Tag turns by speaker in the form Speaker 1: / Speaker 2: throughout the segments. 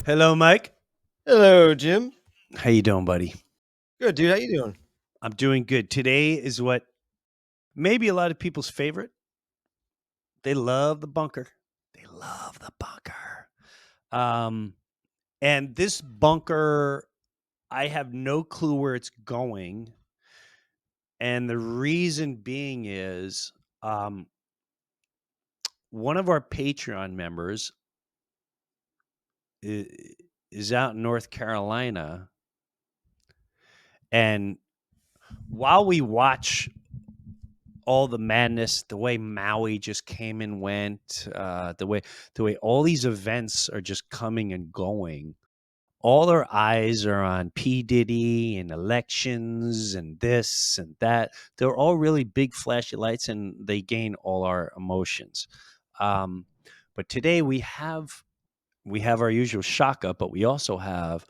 Speaker 1: Hello, Mike.
Speaker 2: Hello, Jim.
Speaker 1: How you doing, buddy?
Speaker 2: Good, dude. How you doing?
Speaker 1: I'm doing good. Today is what maybe a lot of people's favorite. They love the bunker. They love the bunker. Um, and this bunker, I have no clue where it's going. And the reason being is um, one of our Patreon members i- is out in North Carolina. And while we watch all the madness, the way Maui just came and went, the way all these events are just coming and going. All our eyes are on P Diddy and elections and this and that. They're all really big flashy lights, and they gain all our emotions. Um, but today we have our usual Shaka, but we also have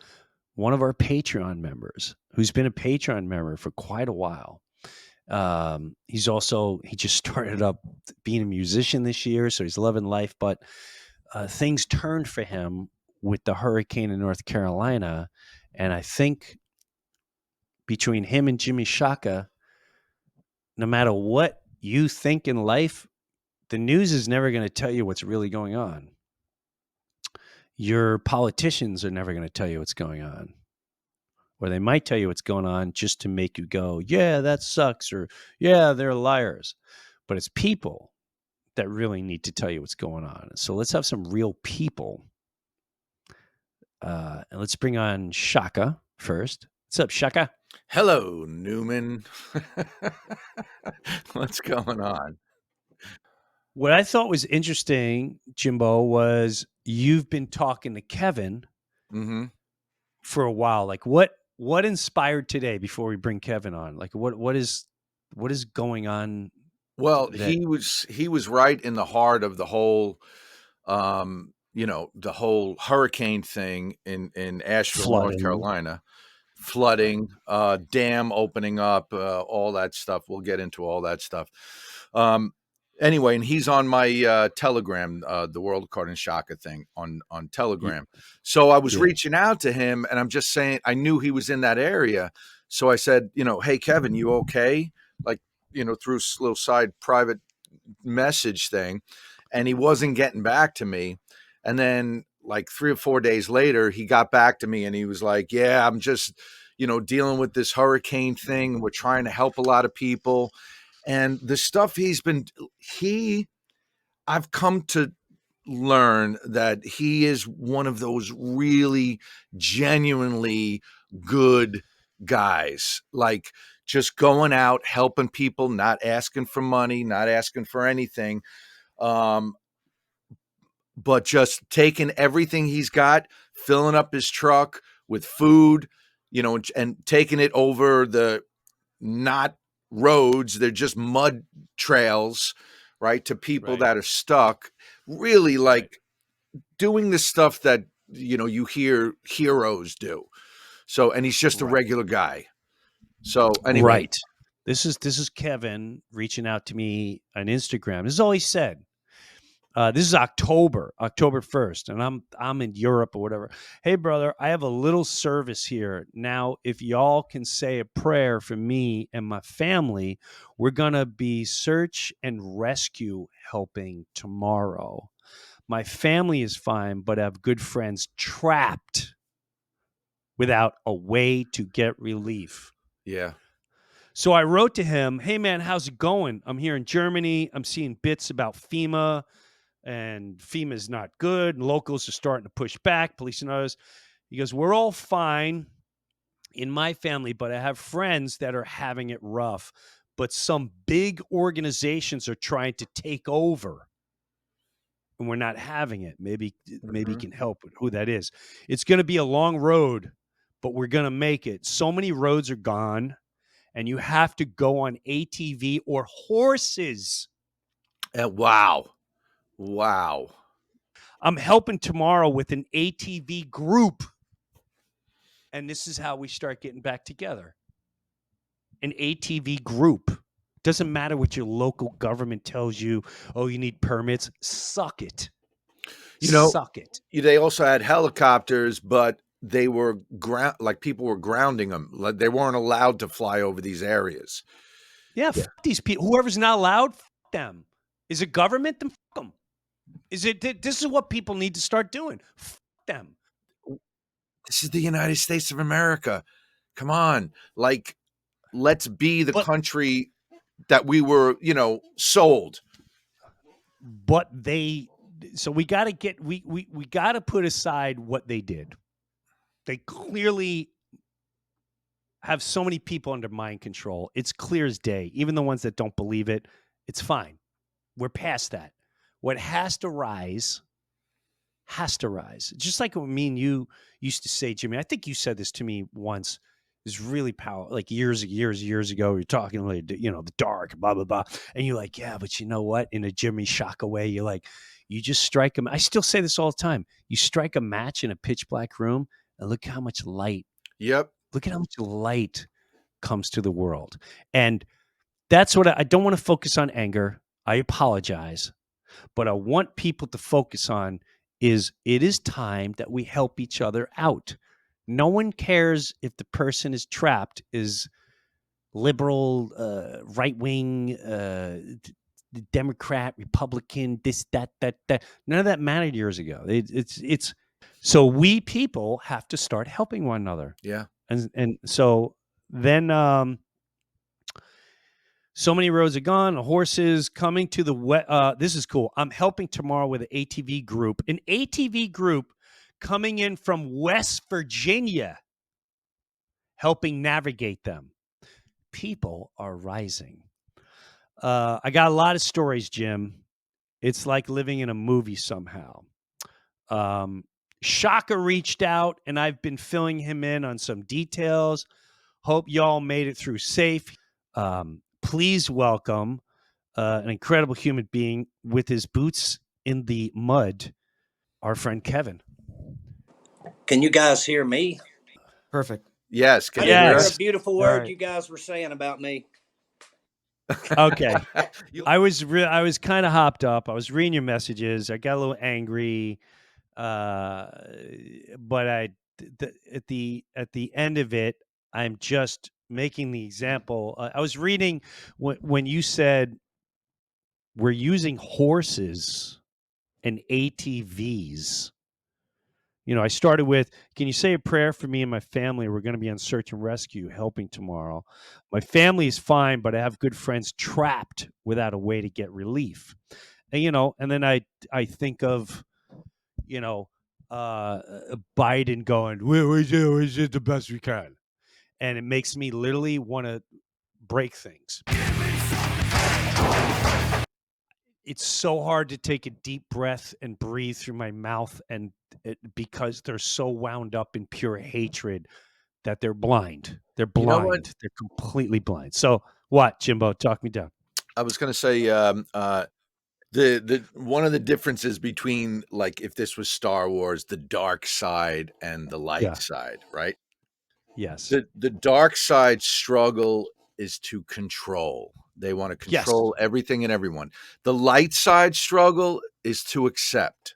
Speaker 1: one of our Patreon members who's been a Patreon member for quite a while. He just started up being a musician this year, so he's loving life. But things turned for him with the hurricane in North Carolina, and I think between him and Jimmy Shaka, no matter what you think in life, the news is never going to tell you what's really going on. Your politicians are never going to tell you what's going on. Or they might tell you what's going on just to make you go, yeah, that sucks, or yeah, they're liars. But it's people that really need to tell you what's going on. So let's have some real people. And let's bring on Shaka first. What's up, Shaka?
Speaker 3: Hello, Newman. What's going on?
Speaker 1: What I thought was interesting, Jimbo, was you've been talking to Kevin
Speaker 3: hmm
Speaker 1: for a while. Like what inspired today before we bring Kevin on? Like what is going on
Speaker 3: Well,
Speaker 1: that
Speaker 3: he was right in the heart of the whole, the whole hurricane thing in Asheville, North
Speaker 1: flooding?
Speaker 3: Carolina,
Speaker 1: Right.
Speaker 3: flooding, dam opening up, all that stuff. We'll get into all that stuff. Um, anyway, and he's on my Telegram, the World Card and Shaka thing on
Speaker 1: Y-
Speaker 3: Telegram. So I was
Speaker 1: Yeah.
Speaker 3: reaching out to him, and I'm just saying I knew he was in that area. So I said, hey Kevin, you okay? Like, through a little side private message thing, and he wasn't getting back to me. And then like 3 or 4 days later, he got back to me and he was like, yeah, I'm just, dealing with this hurricane thing. We're trying to help a lot of people. And the stuff I've come to learn that he is one of those really genuinely good guys. Like, just going out, helping people, not asking for money, not asking for anything. Um, but just taking everything he's got, filling up his truck with food, and taking it over the not roads, they're just mud trails, right, to people
Speaker 1: Right.
Speaker 3: that are stuck. Really,
Speaker 1: Right.
Speaker 3: like, doing the stuff that you hear heroes do. So, and he's just a
Speaker 1: Right.
Speaker 3: regular guy. So anyway,
Speaker 1: Right. This is Kevin reaching out to me on Instagram. This is all he said. This is October 1st, and I'm in Europe or whatever. Hey, brother, I have a little service here. Now, if y'all can say a prayer for me and my family, we're going to be search and rescue helping tomorrow. My family is fine, but I have good friends trapped without a way to get relief.
Speaker 3: yeah.
Speaker 1: So I wrote to him, hey, man, how's it going? I'm here in Germany. I'm seeing bits about FEMA, and FEMA's not good. And locals are starting to push back, police and others. He goes, we're all fine in my family, but I have friends that are having it rough. But some big organizations are trying to take over, and we're not having it. Maybe he
Speaker 3: hmm
Speaker 1: can help with who that is. It's going to be a long road, but we're going to make it. So many roads are gone, and you have to go on ATV or horses.
Speaker 3: Wow. Wow.
Speaker 1: I'm helping tomorrow with an ATV group. And this is how we start getting back together. An ATV group. Doesn't matter what your local government tells you. Oh, you need permits. Suck it.
Speaker 3: You know,
Speaker 1: Suck it.
Speaker 3: they also had helicopters, but they were like people were grounding them. Like they weren't allowed to fly over these areas.
Speaker 1: Yeah,
Speaker 3: Yeah.
Speaker 1: fuck these people. Whoever's not allowed, fuck them. Is it government? Then fuck them. Is it? This is what people need to start doing. Fuck them.
Speaker 3: This is the United States of America. Come on. Like, let's be the
Speaker 1: But-
Speaker 3: country that we were, sold.
Speaker 1: But so we got to get we got to put aside what they did. They clearly have so many people under mind control. It's clear as day. Even the ones that don't believe it, it's fine. We're past that. What has to rise. Just like what me and you used to say, Jimmy. I think you said this to me once. Is really powerful. Like years ago, you're talking like the dark, blah blah blah, and you're like, yeah, but you know what? In a Jimmy Shaka way, you're like, you just strike them. I still say this all the time. You strike a match in a pitch black room, and look how much light.
Speaker 3: Yep.
Speaker 1: Look at how much light comes to the world, and that's what I don't want to focus on anger. I apologize, but I want people to focus on is it is time that we help each other out. No one cares if the person is trapped, is liberal, right wing, Democrat, Republican, this, that. None of that mattered years ago. It's so we people have to start helping one another.
Speaker 3: Yeah.
Speaker 1: And so then so many roads are gone. Horses coming to the this is cool. I'm helping tomorrow with an ATV group. An ATV group coming in from West Virginia, helping navigate them. People are rising. I got a lot of stories, Jim. It's like living in a movie somehow. Shaka reached out, and I've been filling him in on some details. Hope y'all made it through safe. Please welcome an incredible human being with his boots in the mud, our friend Kevin.
Speaker 4: Can you guys hear me?
Speaker 2: Perfect.
Speaker 3: Yes.
Speaker 4: I
Speaker 3: Can
Speaker 4: didn't
Speaker 3: you
Speaker 4: hear
Speaker 3: hear
Speaker 4: a
Speaker 3: us?
Speaker 4: beautiful
Speaker 2: All
Speaker 4: word
Speaker 2: right.
Speaker 4: you guys were saying about me.
Speaker 1: Okay. I was kind of hopped up. I was reading your messages. I got a little angry, but at the end of it, I'm just making the example. I was reading when you said we're using horses and ATVs. I started with, can you say a prayer for me and my family? We're going to be on search and rescue, helping tomorrow. My family is fine, but I have good friends trapped without a way to get relief. And, and then I think of, Biden going, we do the best we can. And it makes me literally want to break things. It's so hard to take a deep breath and breathe through my mouth, and because they're so wound up in pure hatred that they're blind. They're blind.
Speaker 3: You know what?
Speaker 1: They're completely blind. So what, Jimbo? Talk me down.
Speaker 3: I was going to say the one of the differences between, like, if this was Star Wars, the dark side and the light
Speaker 1: Yeah.
Speaker 3: side, right?
Speaker 1: Yes.
Speaker 3: The dark side struggle is to control. They want to control everything and everyone. The light side struggle is to accept.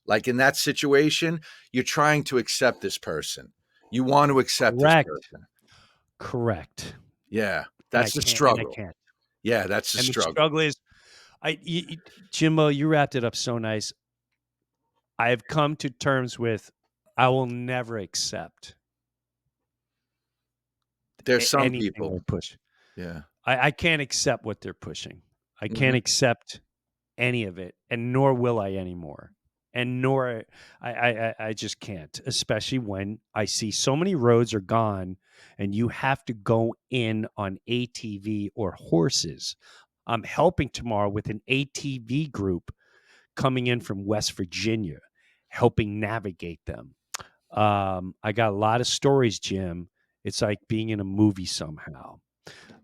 Speaker 3: Like in that situation, you're trying to accept this person. You want to accept
Speaker 1: Correct.
Speaker 3: this person.
Speaker 1: Correct.
Speaker 3: Yeah, that's the
Speaker 1: And I
Speaker 3: struggle.
Speaker 1: can't.
Speaker 3: Yeah, that's the
Speaker 1: And
Speaker 3: struggle.
Speaker 1: the struggle is, Jimbo, you wrapped it up so nice. I have come to terms with, I will never accept.
Speaker 3: There's some
Speaker 1: anything
Speaker 3: people.
Speaker 1: they push.
Speaker 3: Yeah.
Speaker 1: I can't accept what they're pushing. I
Speaker 3: Mm-hmm.
Speaker 1: can't accept any of it, and nor will I anymore. And nor I just can't, especially when I see so many roads are gone and you have to go in on ATV or horses. I'm helping tomorrow with an ATV group coming in from West Virginia, helping navigate them. I got a lot of stories, Jim. It's like being in a movie somehow.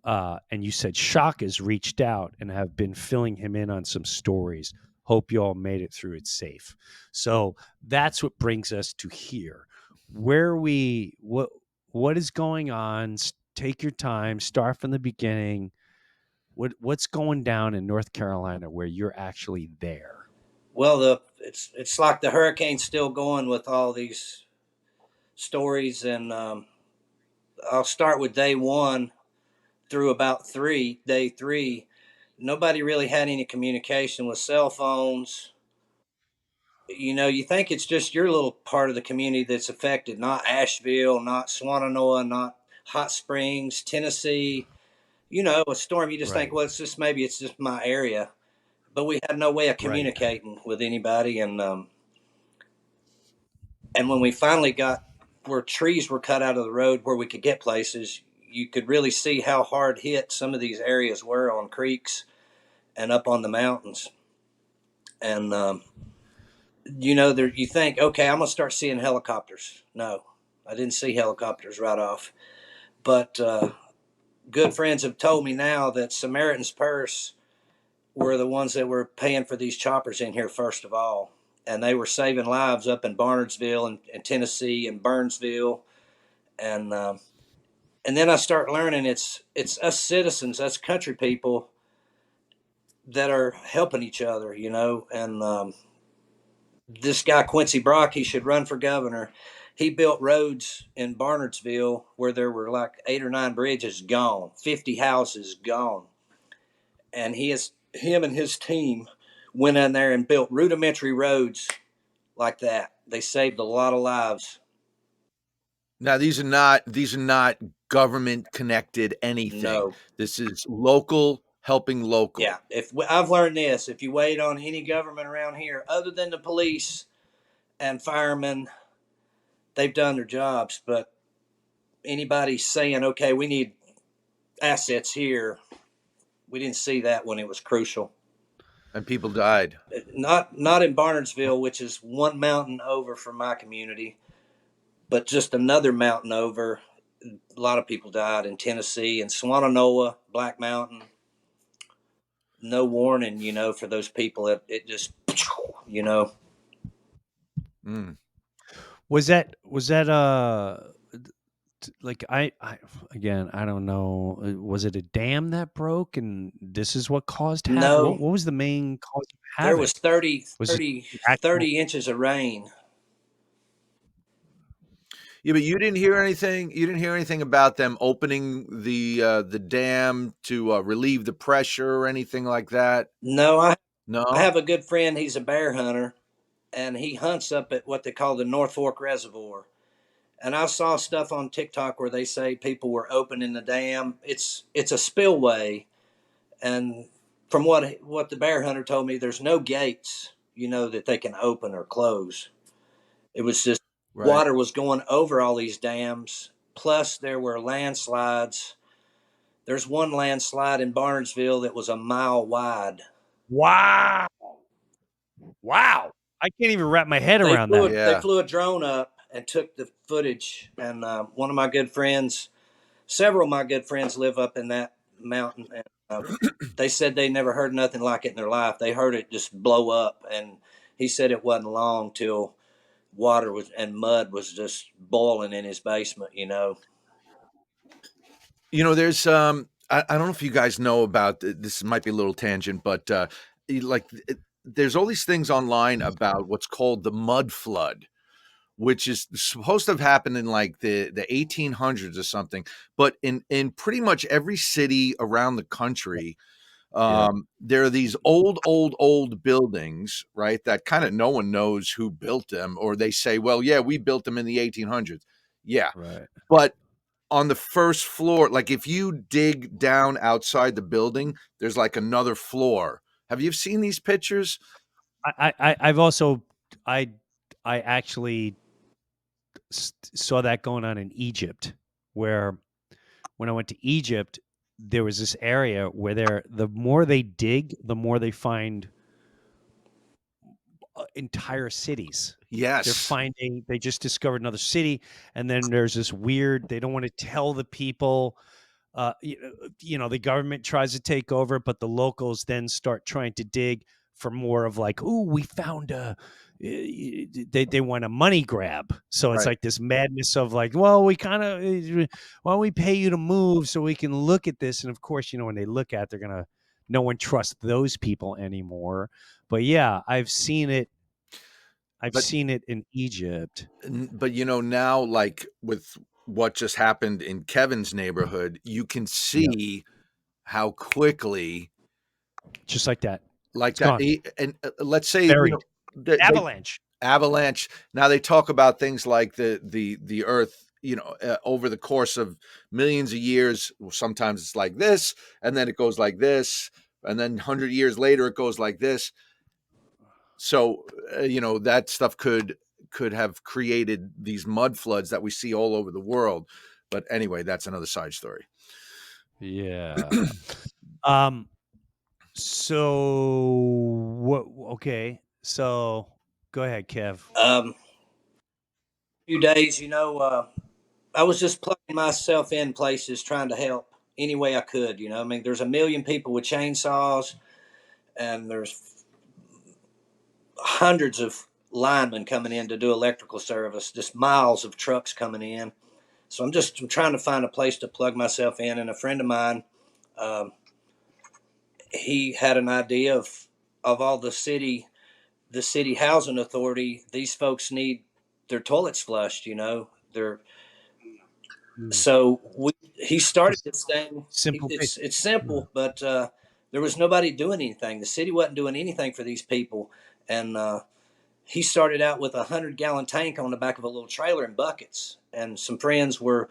Speaker 1: And you said Shaka's reached out and have been filling him in on some stories. Hope you all made it through it safe. So that's what brings us to here. What is going on? Take your time, start from the beginning. What's going down in North Carolina where you're actually there?
Speaker 4: Well, it's like the hurricane's still going with all these stories, and I'll start with day one through about day three. Nobody really had any communication with cell phones. You think it's just your little part of the community that's affected, not Asheville, not Swannanoa, not Hot Springs, Tennessee. A storm, you just think,
Speaker 1: Right.
Speaker 4: well, maybe it's just my area. But we had no way of
Speaker 1: Right.
Speaker 4: communicating with anybody. And when we finally got where trees were cut out of the road where we could get places, you could really see how hard hit some of these areas were on creeks and up on the mountains. And there you think, okay, I'm gonna start seeing helicopters. No, I didn't see helicopters right off. But good friends have told me now that Samaritan's Purse were the ones that were paying for these choppers in here first of all, and they were saving lives up in Barnardsville and Tennessee and Burnsville, and then I start learning it's us citizens, us country people that are helping each other, and this guy Quincy Brock, he should run for governor. He built roads in Barnardsville where there were like 8 or 9 bridges gone, 50 houses gone, and him and his team went in there and built rudimentary roads like that. They saved a lot of lives.
Speaker 3: Now these are not government connected anything.
Speaker 4: No.
Speaker 3: This is local helping local.
Speaker 4: Yeah, I've learned this, if you wait on any government around here, other than the police and firemen, they've done their jobs. But anybody saying, okay, we need assets here, we didn't see that when it was crucial.
Speaker 3: And people died.
Speaker 4: Not in Barnardsville, which is one mountain over from my community, but just another mountain over. A lot of people died in Tennessee and Swannanoa, Black Mountain. No warning, for those people. It just,
Speaker 3: Mm.
Speaker 1: Was that like I again, I don't know. Was it a dam that broke and this is what caused havoc?
Speaker 4: No.
Speaker 1: What was the main cause of havoc?
Speaker 4: There was 30
Speaker 1: actual-
Speaker 4: inches of rain.
Speaker 3: Yeah, but you didn't hear anything. You didn't hear anything about them opening the dam to relieve the pressure or anything like that.
Speaker 4: No, I
Speaker 3: No.
Speaker 4: have a good friend. He's a bear hunter, and he hunts up at what they call the North Fork Reservoir. And I saw stuff on TikTok where they say people were opening the dam. It's a spillway, and from what the bear hunter told me, there's no gates, that they can open or close. It was just water was going over all these dams. Plus, there were landslides. There's one landslide in Barnesville that was a mile wide.
Speaker 1: Wow. I can't even wrap my head around that.
Speaker 4: They flew a drone up and took the footage. And one of my good friends, several of my good friends live up in that mountain. And they said they never heard nothing like it in their life. They heard it just blow up. And he said it wasn't long till water and mud was just boiling in his basement,
Speaker 3: There's I don't know if you guys know about this. Might be a little tangent, but there's all these things online about what's called the mud flood, which is supposed to have happened in like the 1800s or something. But in pretty much every city around the country, there are these old buildings, right? That kind of no one knows who built them, or they say, well, yeah, we built them in the 1800s. Yeah.
Speaker 1: Right.
Speaker 3: But on the first floor, like if you dig down outside the building, there's like another floor. Have you seen these pictures?
Speaker 1: I've also, I actually saw that going on in Egypt, where when I went to Egypt, there was this area where the more they dig, the more they find entire cities.
Speaker 3: Yes.
Speaker 1: They just discovered another city, and then there's this weird, they don't want to tell the people, the government tries to take over, but the locals then start trying to dig for more of like, ooh, we found they want a money grab. So it's like this madness of like, well, we kind of, why don't we pay you to move so we can look at this? And of course, when they look at it, no one trusts those people anymore. But yeah, I've seen it I've
Speaker 3: But
Speaker 1: seen it in Egypt.
Speaker 3: but now, like with what just happened in Kevin's neighborhood, you can see how quickly,
Speaker 1: Just like that.
Speaker 3: like
Speaker 1: It's
Speaker 3: that.
Speaker 1: gone.
Speaker 3: And let's say
Speaker 1: Buried.
Speaker 3: they
Speaker 1: Avalanche.
Speaker 3: avalanche. Now they talk about things like the Earth. Over the course of millions of years, sometimes it's like this, and then it goes like this, and then 100 years later it goes like this. So that stuff could have created these mud floods that we see all over the world. But anyway, that's another side story.
Speaker 1: Yeah. So what? Okay. So go ahead, Kev.
Speaker 4: Few days, I was just plugging myself in places, trying to help any way I could. I mean, there's a million people with chainsaws, and there's hundreds of linemen coming in to do electrical service, just miles of trucks coming in. So I'm trying to find a place to plug myself in. And a friend of mine, um, he had an idea of all the city housing authority. These folks need their toilets flushed. They're So he started
Speaker 1: Just
Speaker 4: this thing.
Speaker 1: simple thing.
Speaker 4: It's simple, but there was nobody doing anything. The city wasn't doing anything for these people, and he started out with 100-gallon tank on the back of a little trailer and buckets. And some friends were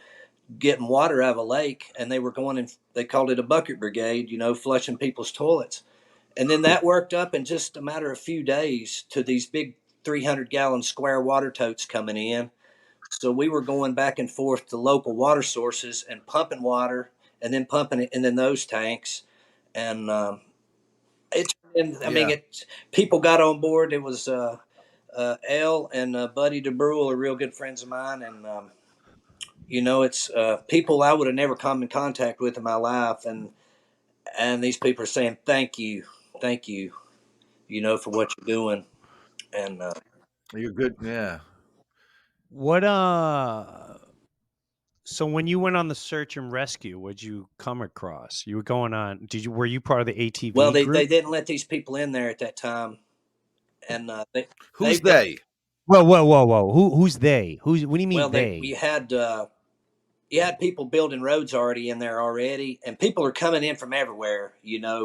Speaker 4: getting water out of a lake, and they were going and they called it a bucket brigade. Flushing people's toilets, and then that worked up in just a matter of few days to these big 300-gallon square water totes coming in. So we were going back and forth to local water sources and pumping water, and then pumping it in those tanks. And it turned in, I mean,
Speaker 3: Yeah.
Speaker 4: people got on board. It was Elle and Buddy Breuer are real good friends of mine. And, it's people I would have never come in contact with in my life. And these people are saying, thank you, for what you're doing. And
Speaker 3: You're good. Yeah.
Speaker 1: What so when you went on the search and rescue, what'd you come across? You were going on, were you part of the
Speaker 4: well,
Speaker 1: ATV
Speaker 4: they
Speaker 1: group?
Speaker 4: didn't let these people in there at that time. And
Speaker 3: Who's
Speaker 4: they
Speaker 3: they?
Speaker 1: Whoa. Who's they? What do you mean
Speaker 4: well,
Speaker 1: they?
Speaker 4: you had people building roads already in there already, and people are coming in from everywhere.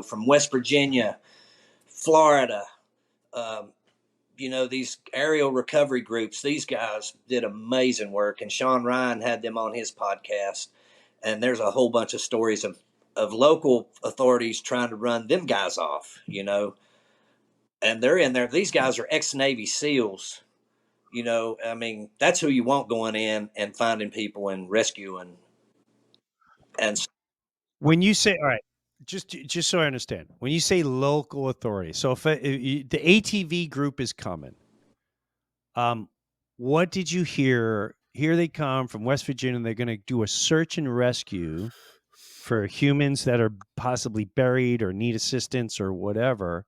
Speaker 4: From West Virginia, Florida. Um, these aerial recovery groups. These guys did amazing work, and Sean Ryan had them on his podcast. And there's a whole bunch of stories of local authorities trying to run them guys off. And they're in there. These guys are ex-Navy SEALs. I mean, that's who you want going in and finding people and rescuing. And
Speaker 1: When you say, all right, just so I understand, when you say local authority, so if the ATV group is coming, what did you hear? Here they come from West Virginia. And they're going to do a search and rescue for humans that are possibly buried or need assistance or whatever.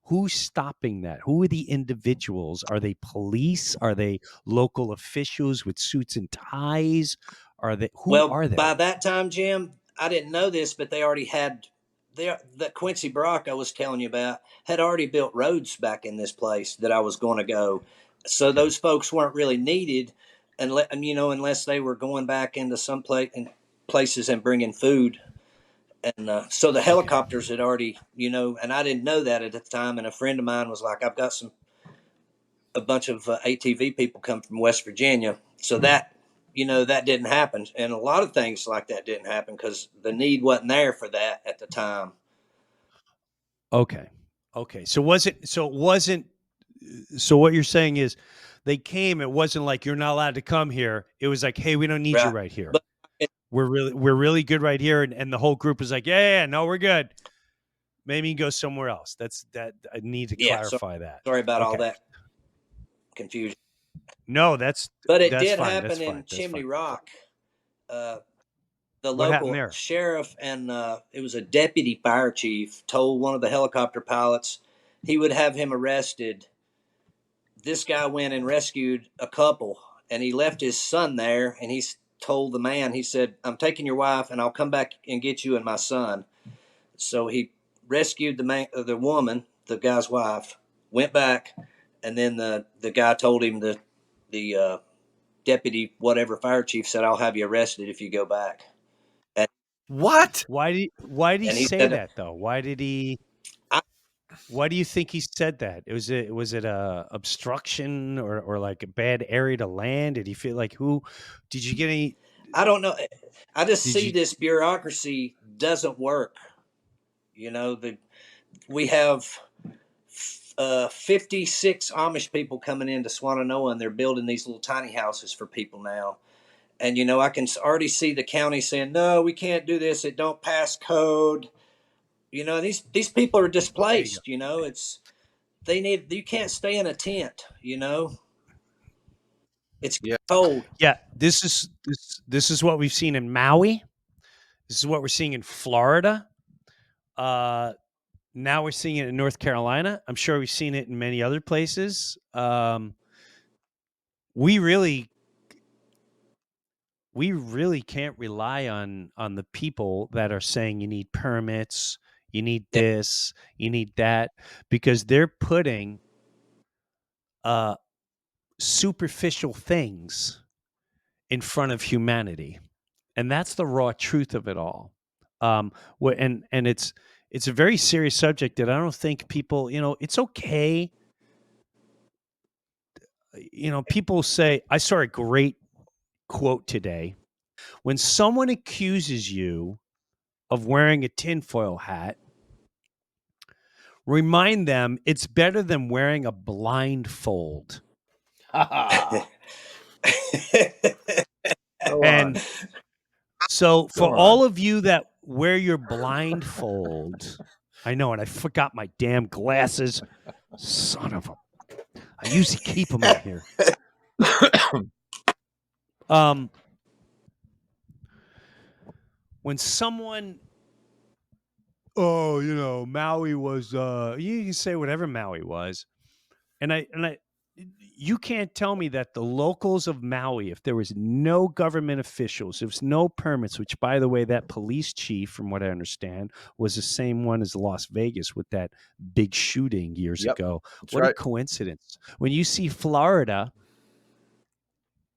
Speaker 1: Who's stopping that? Who are the individuals? Are they police? Are they local officials with suits and ties? Who
Speaker 4: well,
Speaker 1: are
Speaker 4: by
Speaker 1: they?
Speaker 4: that time, Jim, I didn't know this, but they already had that Quincy Brock I was telling you about had already built roads back in this place that I was going to go. So
Speaker 1: Okay.
Speaker 4: those folks weren't really needed, unless they were going back into some places and bringing food. And so the
Speaker 1: Okay.
Speaker 4: helicopters had already, and I didn't know that at the time. And a friend of mine was like, "I've got a bunch of ATV people come from West Virginia." So that didn't happen. And a lot of things like that didn't happen because the need wasn't there for that at the time.
Speaker 1: Okay. Okay. So it wasn't, so what you're saying is they came, it wasn't like you're not allowed to come here. It was like, hey, we don't need you
Speaker 4: Right.
Speaker 1: right here.
Speaker 4: But
Speaker 1: We're really good right here. And the whole group is like, yeah, no, we're good. Maybe you can go somewhere else. That I need to
Speaker 4: yeah, so
Speaker 1: clarify that.
Speaker 4: sorry about all
Speaker 1: Okay.
Speaker 4: that confusion.
Speaker 1: No,
Speaker 4: But it
Speaker 1: that's
Speaker 4: did
Speaker 1: fine.
Speaker 4: happen
Speaker 1: That's
Speaker 4: in
Speaker 1: fine. That's
Speaker 4: Chimney
Speaker 1: fine.
Speaker 4: Rock. Uh, the
Speaker 1: What happened
Speaker 4: local
Speaker 1: there?
Speaker 4: sheriff and it was a deputy fire chief told one of the helicopter pilots he would have him arrested. This guy went and rescued a couple, and he left his son there, and told the man, he said, "I'm taking your wife and I'll come back and get you and my son." So he rescued the woman, the guy's wife, went back, And then the guy told him, the deputy, whatever fire chief, said, "I'll have you arrested if you go back." And,
Speaker 3: What?
Speaker 1: Why did he
Speaker 4: and he
Speaker 1: say
Speaker 4: said,
Speaker 1: that though? Why did he?
Speaker 4: I,
Speaker 1: Why do you think he said that? Was it a obstruction or like a bad area to land? Did he feel like who? Did you get any?
Speaker 4: I don't know. I just
Speaker 1: Did
Speaker 4: see
Speaker 1: you?
Speaker 4: this bureaucracy doesn't work. We have 56 Amish people coming into Swannanoa, and they're building these little tiny houses for people now. And I can already see the county saying, "No, we can't do this. It don't pass code." These people are
Speaker 1: There you go.
Speaker 4: displaced. You can't stay in a tent. It's
Speaker 3: Yeah.
Speaker 4: cold.
Speaker 1: Yeah, this is what we've seen in Maui. This is what we're seeing in Florida. Now we're seeing it in North Carolina. I'm sure we've seen it in many other places. We really can't rely on the people that are saying you need permits, you need
Speaker 4: Yeah.
Speaker 1: this, you need that, because they're putting superficial things in front of humanity, and that's the raw truth of it all. And it's a very serious subject that I don't think people, it's okay. People say, I saw a great quote today. When someone accuses you of wearing a tinfoil hat, remind them it's better than wearing a blindfold.
Speaker 3: Go
Speaker 1: And
Speaker 3: on.
Speaker 1: so
Speaker 3: Go
Speaker 1: for
Speaker 3: on.
Speaker 1: all of you that wear your blindfold, I know, and I forgot my damn glasses. Son of a, I usually keep them in here. When someone, Maui was, you can say whatever Maui was, and you can't tell me that the locals of Maui, if there was no government officials, there was no permits, which, by the way, that police chief, from what I understand, was the same one as Las Vegas with that big shooting years
Speaker 3: Yep.
Speaker 1: ago.
Speaker 3: That's
Speaker 1: What a
Speaker 3: right.
Speaker 1: coincidence. When you see Florida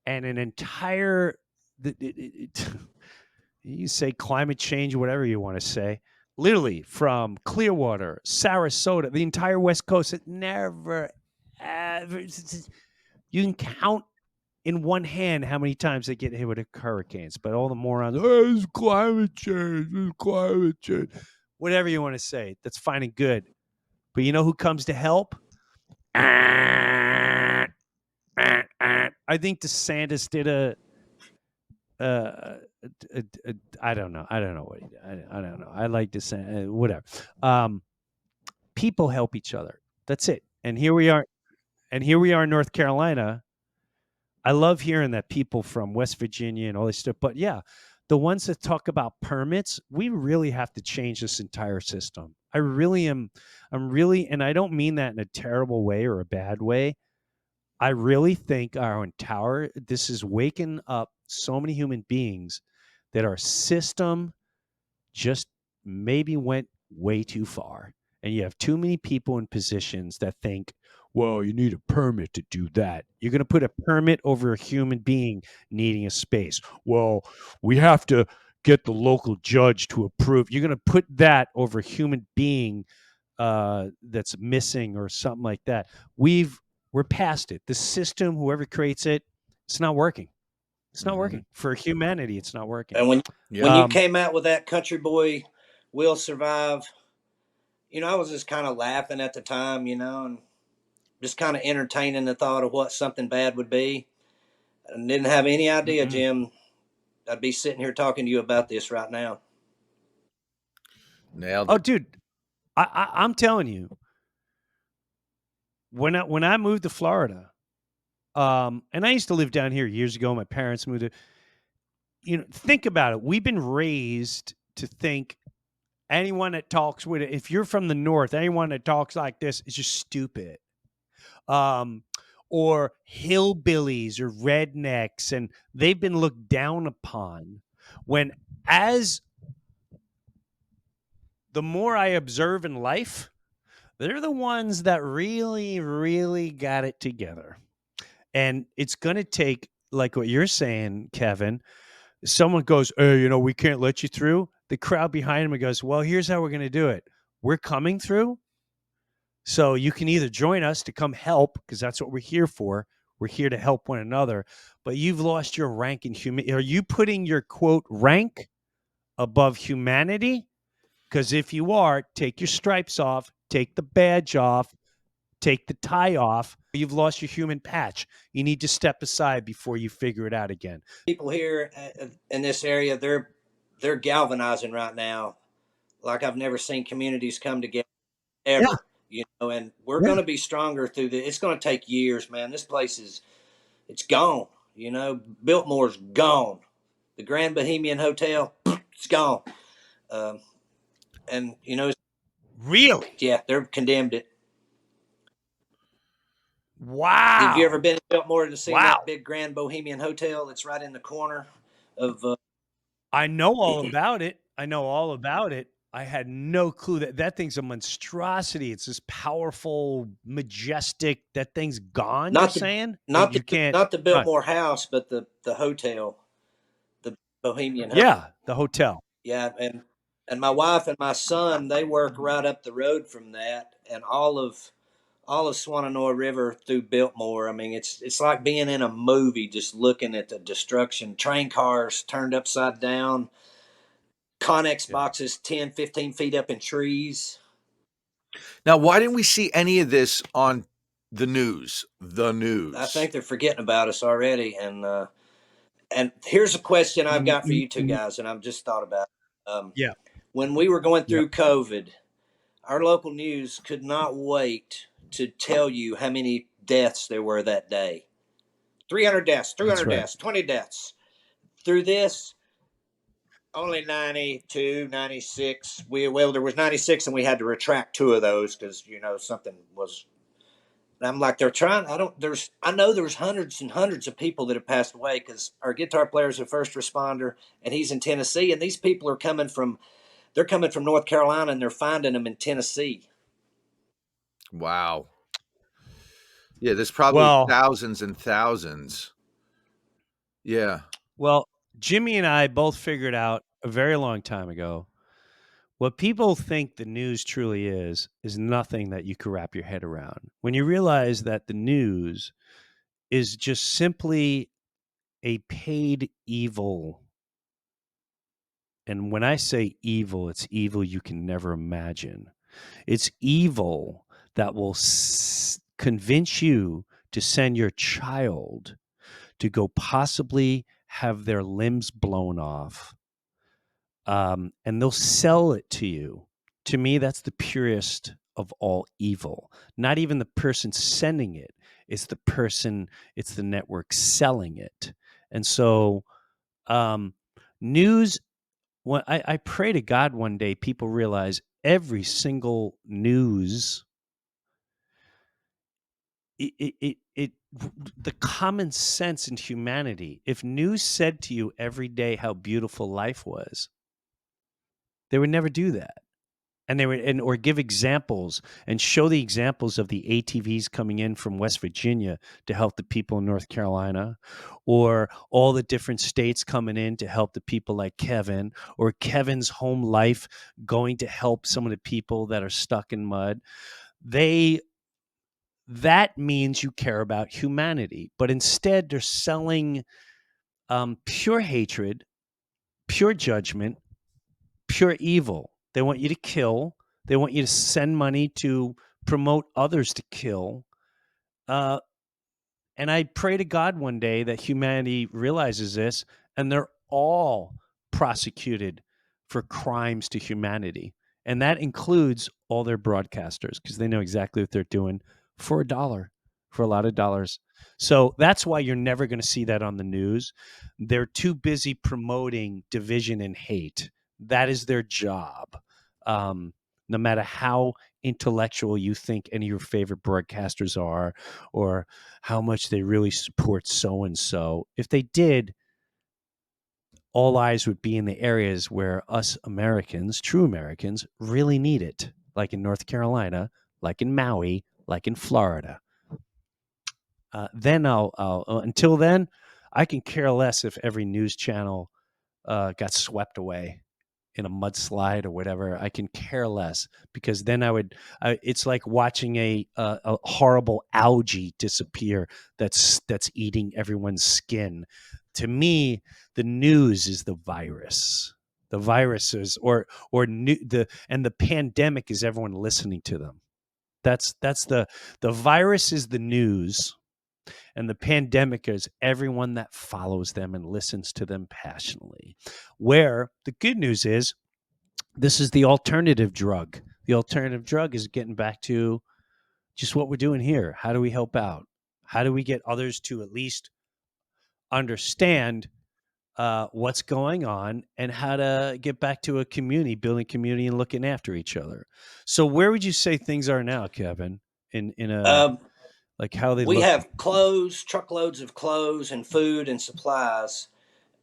Speaker 1: and an entire, you say climate change, whatever you want to say, literally from Clearwater, Sarasota, the entire West Coast, it never, ever, you can count in one hand how many times they get hit with hurricanes. But all the morons, it's climate change, it's climate change. Whatever you want to say, that's fine and good. But you know who comes to help? I think DeSantis did I don't know. I don't know what he did. I don't know. I like DeSantis, whatever. People help each other. That's it. And here we are. And here we are in North Carolina. I love hearing that people from West Virginia and all this stuff. But yeah, the ones that talk about permits, we really have to change this entire system. I really am. I'm really, and I don't mean that in a terrible way or a bad way. I really think this is waking up so many human beings that our system just maybe went way too far. And you have too many people in positions that think, well, you need a permit to do that. You're going to put a permit over a human being needing a space. Well, we have to get the local judge to approve. You're going to put that over a human being that's missing or something like that. We're past it. The system, whoever creates it, it's not working. It's not working for humanity. It's not working.
Speaker 4: And when
Speaker 3: Yeah.
Speaker 4: you came out with that Country Boy Will Survive, I was just kind of laughing at the time, and just kind of entertaining the thought of what something bad would be. And didn't have any idea, Jim, I'd be sitting here talking to you about this right now.
Speaker 3: Nailed
Speaker 1: Oh,
Speaker 3: it.
Speaker 1: dude, I'm telling you, when I moved to Florida, and I used to live down here years ago. My parents moved to, think about it. We've been raised to think anyone that talks with it, if you're from the North, anyone that talks like this is just stupid. Or hillbillies or rednecks, and they've been looked down upon. When, as the more I observe in life, They're the ones that really, really got it together. And it's going to take, like what you're saying, Kevin, someone goes, hey, we can't let you through. The crowd behind him goes, well, here's how we're going to do it. We're coming through. So you can either join us to come help, because that's what we're here for. We're here to help one another. But you've lost your rank in human. Are you putting your quote rank above humanity? Because if you are, take your stripes off, take the badge off, take the tie off. You've lost your human patch. You need to step aside before you figure it out again.
Speaker 4: People here in this area, they're galvanizing right now, like I've never seen communities come together ever. And we're going to be stronger through the. It's going to take years, man. This place it's gone. Biltmore's gone. The Grand Bohemian Hotel, it's gone. And
Speaker 1: Really?
Speaker 4: yeah, they're condemned it.
Speaker 1: Wow.
Speaker 4: Have you ever been to Biltmore to see
Speaker 1: Wow.
Speaker 4: that big Grand Bohemian Hotel that's right in the corner of?
Speaker 1: I know all about it. I had no clue that thing's a monstrosity. It's this powerful, majestic. That thing's gone.
Speaker 4: Not
Speaker 1: You're
Speaker 4: the,
Speaker 1: saying?
Speaker 4: not
Speaker 1: You
Speaker 4: the,
Speaker 1: can't.
Speaker 4: not the Biltmore house, but the hotel, the Bohemian Hotel.
Speaker 1: Yeah, the hotel.
Speaker 4: Yeah, and my wife and my son, they work right up the road from that, and all of Swannanoa River through Biltmore. I mean, it's like being in a movie, just looking at the destruction. Train cars turned upside down, Connex boxes 10, 15 feet up in trees.
Speaker 3: Now, why didn't we see any of this on the news?
Speaker 4: I think they're forgetting about us already. And here's a question I've got for you two guys, and I've just thought about it. When we were going through COVID, our local news could not wait to tell you how many deaths there were that day. 300 deaths, 300 deaths, 20 deaths. Through this, only 92, 96. There was 96, and we had to retract 2 of those because something was. And I'm like, they're trying. I know there's hundreds and hundreds of people that have passed away because our guitar player is a first responder, and he's in Tennessee, and these people are coming from North Carolina, and they're finding them in Tennessee.
Speaker 3: Wow. Yeah, there's probably thousands and thousands. Yeah.
Speaker 1: Well, Jimmy and I both figured out a very long time ago, what people think the news truly is nothing that you can wrap your head around. When you realize that the news is just simply a paid evil. And when I say evil, it's evil you can never imagine. It's evil that will convince you to send your child to go possibly have their limbs blown off. And they'll sell it to you. To me, that's the purest of all evil. Not even the person sending it. It's the network selling it. And so news, I pray to God one day people realize every single news, the common sense and humanity. If news said to you every day how beautiful life was, they would never do that. And they would, or give examples and show the examples of the ATVs coming in from West Virginia to help the people in North Carolina, or all the different states coming in to help the people like Kevin, or Kevin's home life going to help some of the people that are stuck in mud. That means you care about humanity, but instead they're selling pure hatred, pure judgment, pure evil. They want you to kill. They want you to send money to promote others to kill. And I pray to God one day that humanity realizes this, and they're all prosecuted for crimes to humanity. And that includes all their broadcasters, because they know exactly what they're doing for $1, for a lot of dollars. So that's why you're never going to see that on the news. They're too busy promoting division and hate. That is their job. No matter how intellectual you think any of your favorite broadcasters are, or how much they really support so-and-so, if they did, all eyes would be in the areas where us Americans, true Americans, really need it, like in North Carolina, like in Maui, like in Florida, then I'll until then, I can care less if every news channel got swept away in a mudslide or whatever. I can care less, because then it's like watching a horrible algae disappear that's eating everyone's skin. To me, the news is the virus. The viruses the pandemic is everyone listening to them. That's the virus is the news, and the pandemic is everyone that follows them and listens to them passionately. Where the good news is, this is the alternative drug. The alternative drug is getting back to just what we're doing here. How do we help out? How do we get others to at least understand what's going on, and how to get back to a community, building community and looking after each other? So where would you say things are now, Kevin? In a like, how they
Speaker 4: We
Speaker 1: look?
Speaker 4: have clothes, truckloads of clothes and food and supplies,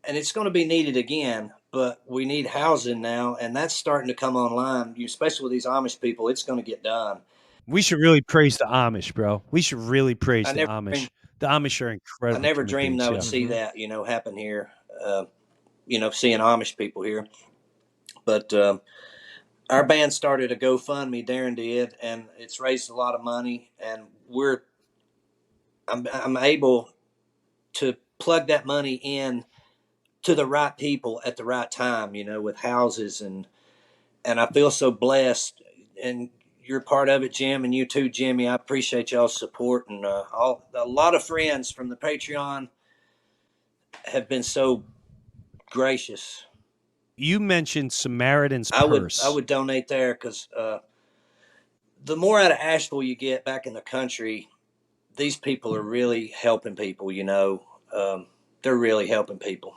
Speaker 4: and it's going to be needed again. But we need housing now, and that's starting to come online. Especially with these Amish people, it's going to get done.
Speaker 1: We should really praise the Amish, bro. We should really praise
Speaker 4: I
Speaker 1: the
Speaker 4: never,
Speaker 1: Amish.
Speaker 4: dreamed,
Speaker 1: The Amish are
Speaker 4: I
Speaker 1: incredible
Speaker 4: never
Speaker 1: human
Speaker 4: dreamed
Speaker 1: beings.
Speaker 4: I
Speaker 1: Yeah.
Speaker 4: would see that, happen here. Seeing Amish people here, but our band started a GoFundMe. Darren did, and it's raised a lot of money, and I'm able to plug that money in to the right people at the right time, with houses, and I feel so blessed. And you're part of it, Jim, and you too, Jimmy. I appreciate y'all's support, and a lot of friends from the Patreon have been so gracious.
Speaker 1: You mentioned Samaritan's
Speaker 4: I
Speaker 1: Purse.
Speaker 4: would donate there, because the more out of Asheville you get back in the country, these people are really helping people. They're really helping people.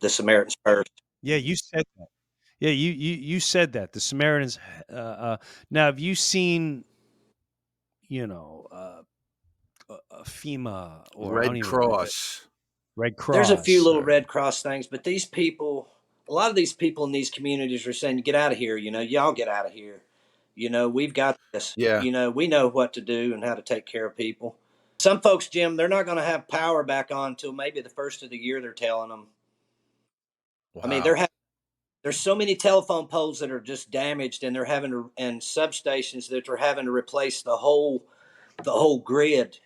Speaker 4: The Samaritan's Purse.
Speaker 1: Yeah, you said that. Yeah, you said that. The Samaritans. Now, have you seen, you know, FEMA, or I don't
Speaker 3: Red
Speaker 1: even know,
Speaker 3: Cross.
Speaker 1: Red
Speaker 4: There's a few
Speaker 1: Cross,
Speaker 4: little
Speaker 1: or
Speaker 4: Red Cross things, but these people, a lot of these people in these communities are saying, "Get out of here." Y'all get out of here. We've got this.
Speaker 3: Yeah.
Speaker 4: We know what to do and how to take care of people. Some folks, Jim, they're not going to have power back on until maybe the first of the year. They're telling them. I mean,
Speaker 3: Wow.
Speaker 4: there's so many telephone poles that are just damaged, and they're having to, and substations that they're having to replace the whole grid.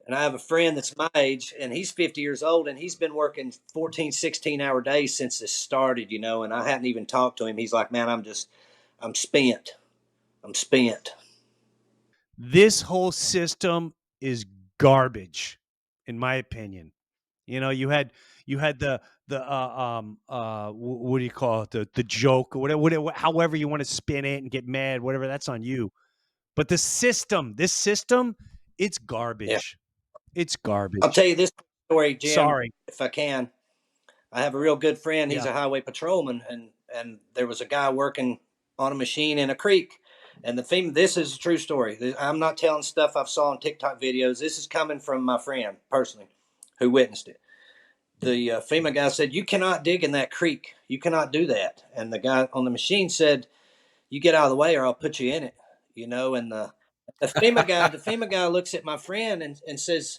Speaker 4: And I have a friend that's my age, and he's 50 years old, and he's been working 14, 16-hour days since this started, and I hadn't even talked to him. He's like, man, I'm spent. I'm spent.
Speaker 1: this whole system is garbage, in my opinion. You had what do you call it, the joke, or whatever, however you want to spin it and get mad, whatever, that's on you. But this system, it's
Speaker 4: Yeah.
Speaker 1: garbage. It's
Speaker 4: I'll
Speaker 1: garbage.
Speaker 4: tell you this story, Jim,
Speaker 1: Sorry.
Speaker 4: if I can. I have a real good friend. He's
Speaker 1: Yeah.
Speaker 4: a highway patrolman, and there was a guy working on a machine in a creek. And this is a true story. I'm not telling stuff I've saw on TikTok videos. This is coming from my friend personally, who witnessed it. The FEMA guy said, "You cannot dig in that creek. You cannot do that." And the guy on the machine said, "You get out of the way, or I'll put you in it." And the FEMA guy looks at my friend and says,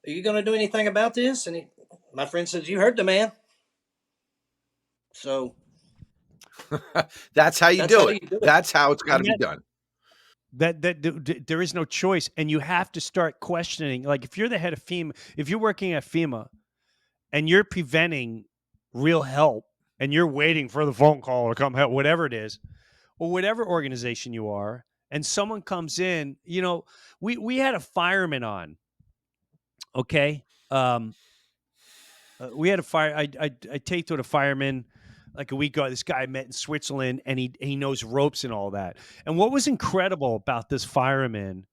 Speaker 4: "Are you going to do anything about this?" And my friend says, "You heard the man." So
Speaker 3: That's how you
Speaker 4: that's
Speaker 3: do
Speaker 4: how
Speaker 3: it.
Speaker 4: you do it.
Speaker 3: That's how it's got to
Speaker 1: And
Speaker 3: be done.
Speaker 1: there is no choice, and you have to start questioning. Like, if you're the head of FEMA, if you're working at FEMA, and you're preventing real help, and you're waiting for the phone call to come help, whatever it is, or whatever organization you are, and someone comes in, we had a fireman on. Okay. We had a fire. I taped with a fireman like a week ago. This guy I met in Switzerland, and he knows ropes and all that. And what was incredible about this fireman,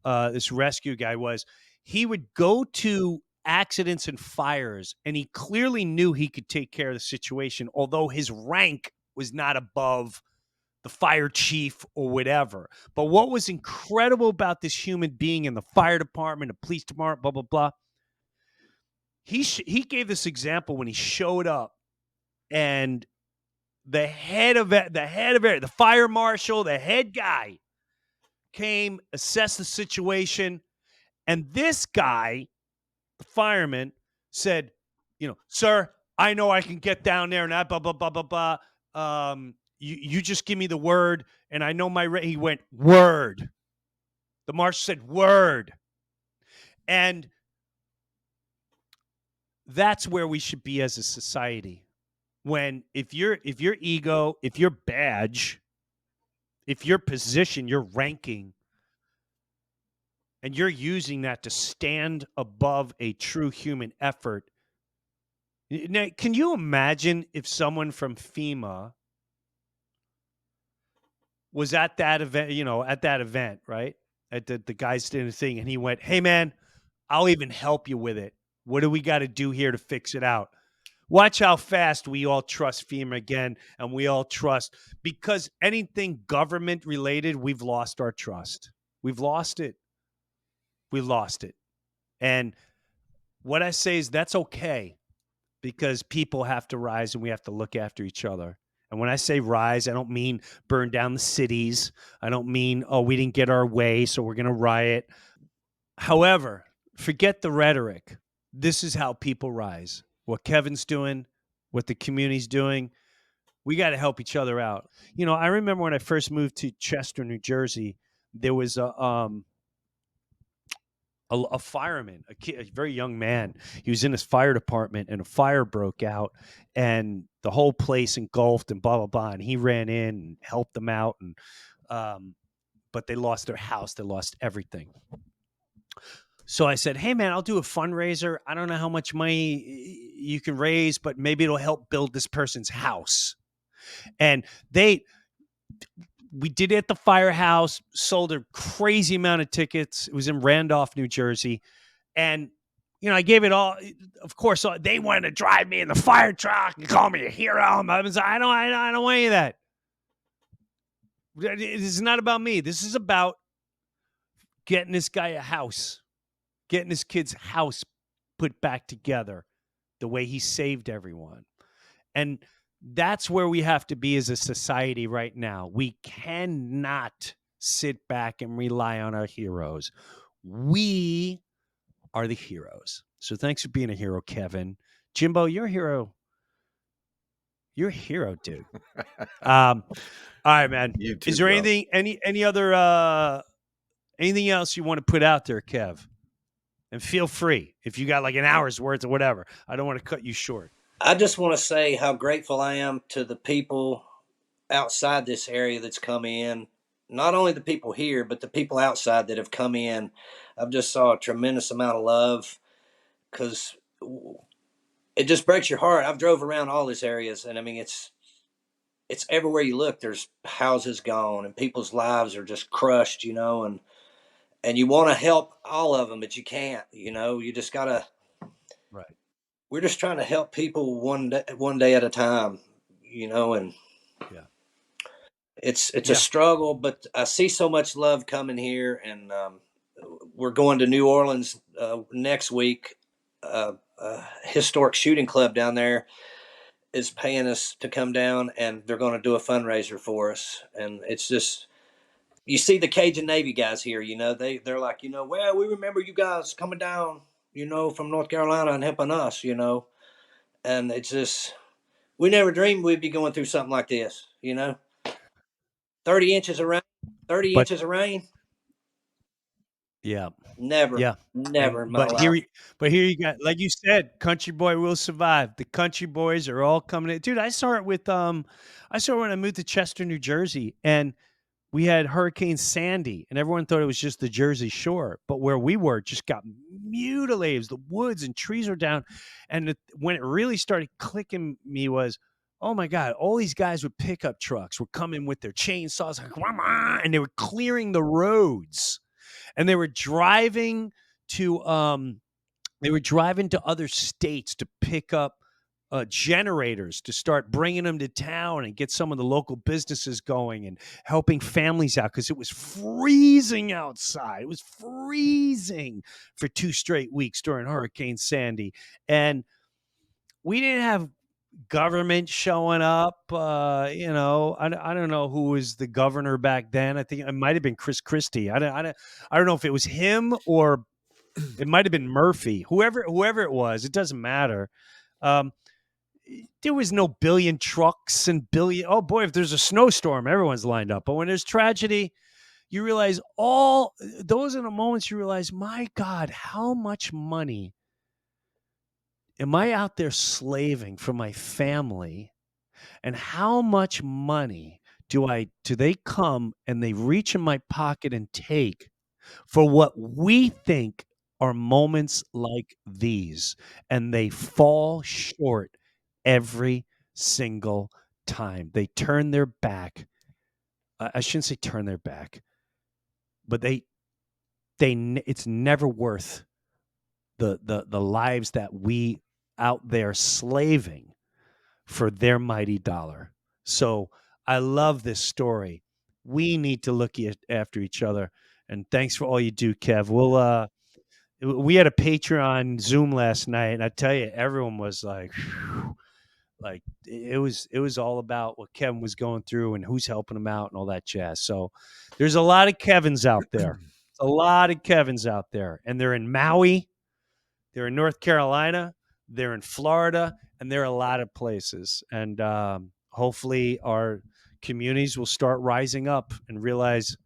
Speaker 1: this rescue guy, was he would go to accidents and fires, and he clearly knew he could take care of the situation, although his rank was not above the fire chief or whatever. But what was incredible about this human being in the fire department, the police department, blah blah blah, he gave this example when he showed up, and the head of it, the fire marshal, the head guy came, assessed the situation, and this guy, the fireman, said, sir, I know I can get down there and that blah blah blah blah blah. You just give me the word, and I know my. He went, word. The marshal said, word, and that's where we should be as a society. When if your ego, if your badge, if your position, your ranking, and you're using that to stand above a true human effort. Now, can you imagine if someone from FEMA was at that event, right? At the guys doing the thing, and he went, hey, man, I'll even help you with it. What do we got to do here to fix it out? Watch how fast we all trust FEMA again, and we all trust, because anything government related, we've lost our trust. We've lost it. We lost it. And what I say is that's okay, because people have to rise and we have to look after each other. And when I say rise, I don't mean burn down the cities. I don't mean, oh, we didn't get our way, so we're going to riot. However, forget the rhetoric. This is how people rise. What Kevin's doing, what the community's doing, we got to help each other out. I remember when I first moved to Chester, New Jersey, there was a fireman, a very young man. He was in his fire department, and a fire broke out, and the whole place engulfed, and blah blah blah. And he ran in and helped them out, and but they lost their house, they lost everything. So I said, "Hey man, I'll do a fundraiser. I don't know how much money you can raise, but maybe it'll help build this person's house." And we did it at the firehouse, sold a crazy amount of tickets. It was in Randolph, New Jersey. And, I gave it all. Of course, they wanted to drive me in the fire truck and call me a hero. I was like, I don't want any of that. This is not about me. This is about getting this guy a house, getting his kid's house put back together the way he saved everyone. And that's where we have to be as a society right now. We cannot sit back and rely on our heroes. We are the heroes. So thanks for being a hero, Kevin. Jimbo, you're a hero. You're a hero, dude. All right, man.
Speaker 3: You too,
Speaker 1: Is there
Speaker 3: bro.
Speaker 1: anything, any other, anything else you want to put out there, Kev? And feel free if you got like an hour's worth or whatever. I don't want to cut you short.
Speaker 4: I just want to say how grateful I am to the people outside this area that's come in. Not only the people here, but the people outside that have come in. I've just saw a tremendous amount of love, because it just breaks your heart. I've drove around all these areas, and I mean, it's everywhere you look. There's houses gone, and people's lives are just crushed, and you want to help all of them, but you can't. You just gotta.
Speaker 1: Right.
Speaker 4: We're just trying to help people one day at a time, and
Speaker 1: Yeah.
Speaker 4: it's a struggle, but I see so much love coming here, and we're going to New Orleans next week. Historic shooting club down there is paying us to come down, and they're going to do a fundraiser for us. And it's just, you see the Cajun Navy guys here, they're like, well, we remember you guys coming down, from North Carolina and helping us, and it's just, we never dreamed we'd be going through something like this, 30 inches of rain, 30
Speaker 1: But
Speaker 4: inches of rain.
Speaker 1: yeah.
Speaker 4: Never in my life.
Speaker 1: But here you got, like you said, Country Boy will survive. The Country Boys are all coming in. Dude, I saw it when I moved to Chester, New Jersey, and we had Hurricane Sandy, and everyone thought it was just the Jersey Shore, but where we were just got mutilated. The woods and trees were down, and when it really started clicking me was, oh my God, all these guys with pickup trucks were coming with their chainsaws, and they were clearing the roads. And they were driving to other states to pick up generators to start bringing them to town and get some of the local businesses going and helping families out, because it was freezing outside. It was freezing for 2 straight weeks during Hurricane Sandy. And we didn't have government showing up. I don't know who was the governor back then. I think it might have been Chris Christie. I don't know if it was him or it might have been Murphy. Whoever it was, it doesn't matter. There was no billion trucks and billion. Oh boy, if there's a snowstorm, everyone's lined up. But when there's tragedy, you realize all those are the moments you realize, my God, how much money am I out there slaving for my family? And how much money do they come and they reach in my pocket and take for what we think are moments like these? And they fall short every single time. They turn their back. I shouldn't say turn their back, but it's never worth the lives that we out there slaving for their mighty dollar. So I love this story. We need to look after each other. And thanks for all you do, Kev. We had a Patreon Zoom last night, and I tell you, everyone was like, whew, like it was all about what Kevin was going through and who's helping him out and all that jazz. So there's a lot of Kevins out there. A lot of Kevins out there, and they're in Maui, they're in North Carolina, they're in Florida, and there are a lot of places. And hopefully our communities will start rising up and realize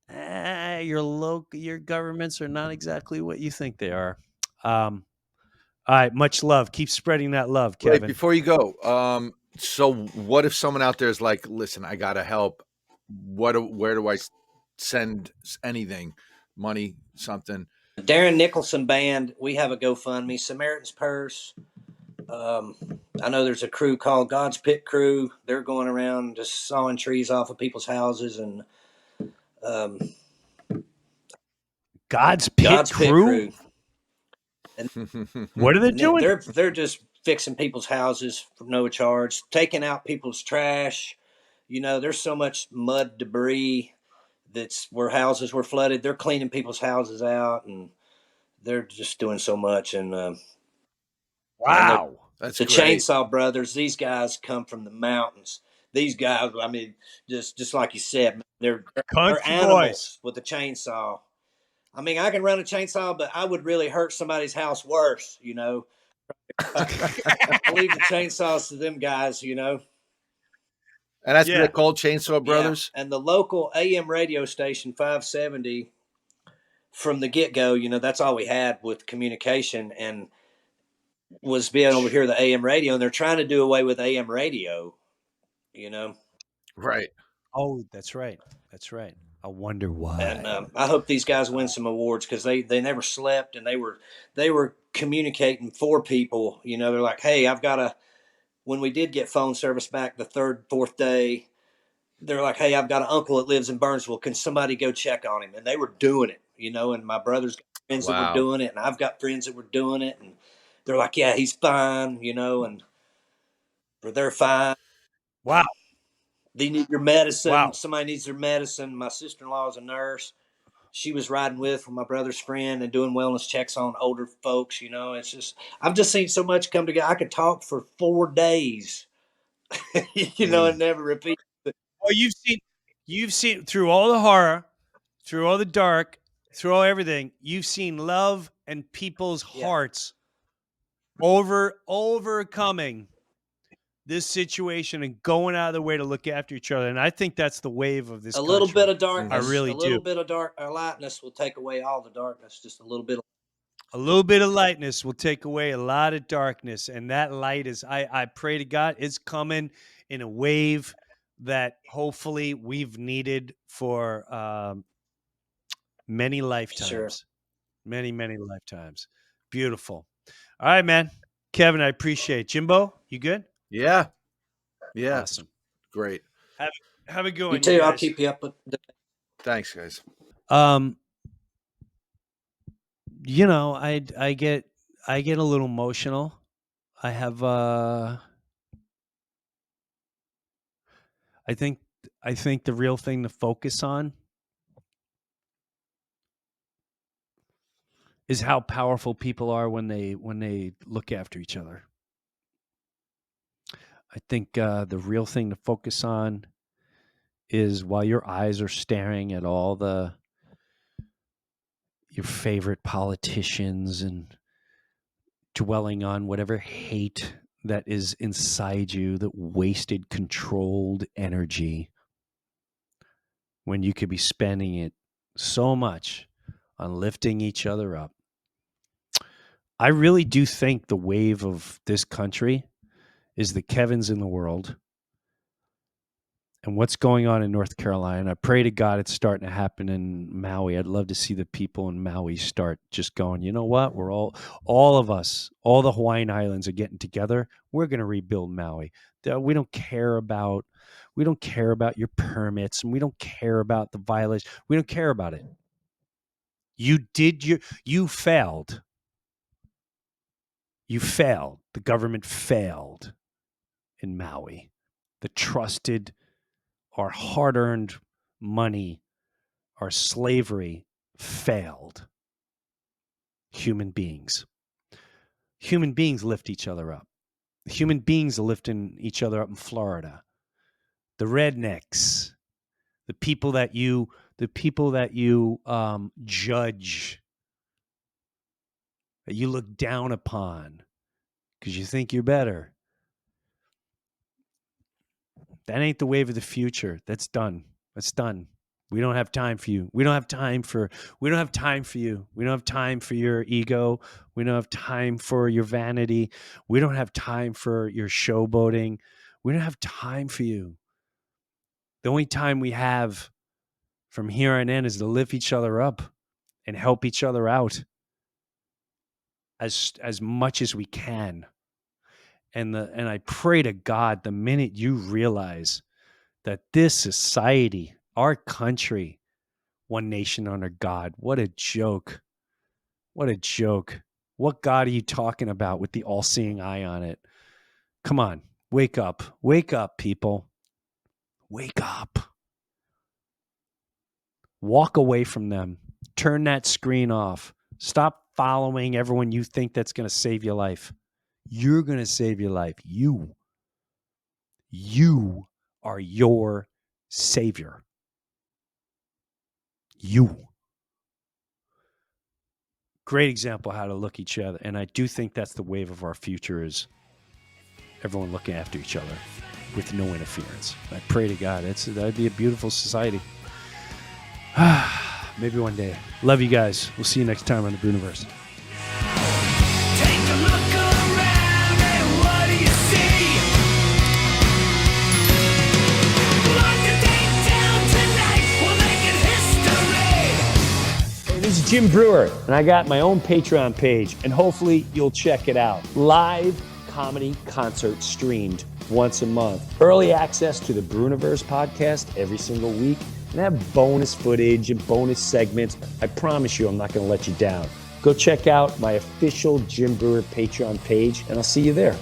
Speaker 1: your governments are not exactly what you think they are. All right, much love. Keep spreading that love, Kevin.
Speaker 3: Wait, before you go, so what if someone out there is like, listen, I gotta help. Where do I send anything, money, something?
Speaker 4: Darren Nicholson Band, we have a GoFundMe. Samaritan's Purse. I know there's a crew called God's Pit Crew. They're going around just sawing trees off of people's houses, and
Speaker 1: God's Pit Crew?
Speaker 4: And
Speaker 1: what are they doing?
Speaker 4: They're just fixing people's houses for no charge, taking out people's trash. There's so much mud debris that's where houses were flooded. They're cleaning people's houses out, and they're just doing so much. And
Speaker 1: wow,
Speaker 3: that's
Speaker 4: the
Speaker 3: great.
Speaker 4: Chainsaw Brothers. These guys come from the mountains. These guys, I mean, just like you said, they're animals with a chainsaw. I mean, I can run a chainsaw, but I would really hurt somebody's house worse. I leave the chainsaws to them guys.
Speaker 3: And that's what they're called, Chainsaw Brothers.
Speaker 4: Yeah. And the local AM radio station 570, from the get-go, that's all we had with communication, and was being able to hear the AM radio, and they're trying to do away with AM radio,
Speaker 3: Right.
Speaker 1: Oh, that's right. I wonder why.
Speaker 4: And I hope these guys win some awards, because they never slept, and they were communicating for people. They're like, hey, when we did get phone service back the third, fourth day, they're like, hey, I've got an uncle that lives in Burnsville. Can somebody go check on him? And they were doing it, and my brother's got friends that were doing it, and I've got friends that were doing it. And they're like, yeah, he's fine, and they're fine.
Speaker 1: Wow.
Speaker 4: They need your medicine.
Speaker 1: Wow.
Speaker 4: Somebody needs their medicine. My sister-in-law is a nurse. She was riding with my brother's friend and doing wellness checks on older folks. It's just, I've just seen so much come together. I could talk for 4 days, and never repeat.
Speaker 1: Well, you've seen through all the horror, through all the dark, through all everything, you've seen love and people's hearts overcoming this situation and going out of their way to look after each other. And I think that's the wave of this country.
Speaker 4: Little bit of darkness.
Speaker 1: I really do.
Speaker 4: A little bit of lightness will take away all the darkness. Just a little bit of
Speaker 1: lightness will take away a lot of darkness. And that light is, I pray to God, is coming in a wave that hopefully we've needed for many lifetimes.
Speaker 4: Sure.
Speaker 1: Many lifetimes. Beautiful. All right, man. Kevin, I appreciate it. Jimbo, you good?
Speaker 3: Yeah.
Speaker 1: Awesome.
Speaker 3: Great.
Speaker 1: Have a good one.
Speaker 4: You too. I'll keep you up with
Speaker 3: Thanks, guys.
Speaker 1: I get a little emotional. I have I think the real thing to focus on is how powerful people are when they look after each other. I think the real thing to focus on is while your eyes are staring at all your favorite politicians and dwelling on whatever hate that is inside you, that wasted, controlled energy, when you could be spending it so much on lifting each other up. I really do think the wave of this country is the Kevins in the world and what's going on in North Carolina. I pray to God it's starting to happen in Maui. I'd love to see the people in Maui start just going, you know what? We're all of us, all the Hawaiian Islands are getting together. We're going to rebuild Maui. We don't care about your permits, and we don't care about the violation. We don't care about it. You failed. You failed. The government failed in Maui. The trusted, our hard-earned money, our slavery failed. Human beings lift each other up. Human beings are lifting each other up in Florida. The rednecks, the people that you judge, that you look down upon because you think you're better. That ain't the wave of the future. That's done. That's done. We don't have time for you. We don't have time for you. We don't have time for your ego. We don't have time for your vanity. We don't have time for your showboating. We don't have time for you. The only time we have from here on in is to lift each other up and help each other out as much as we can. And I pray to God, the minute you realize that this society, our country, one nation under God, what a joke. What a joke. What God are you talking about with the all-seeing eye on it? Come on, wake up. Wake up, people. Wake up. Walk away from them. Turn that screen off. Stop following everyone you think that's going to save your life. You're going to save your life. You are your savior. You. Great example how to look each other. And I do think that's the wave of our future, is everyone looking after each other with no interference. I pray to God that'd be a beautiful society. Maybe one day. Love you guys. We'll see you next time on the Breuniverse.
Speaker 5: Take a look around and what do you see? Lock the date down tonight, we'll make it history.
Speaker 1: Hey, this is Jim Breuer, and I got my own Patreon page, and hopefully you'll check it out. Live comedy concert streamed once a month. Early access to the Breuniverse podcast every single week, and have bonus footage and bonus segments. I promise you I'm not going to let you down. Go check out my official Jim Breuer Patreon page, and I'll see you there.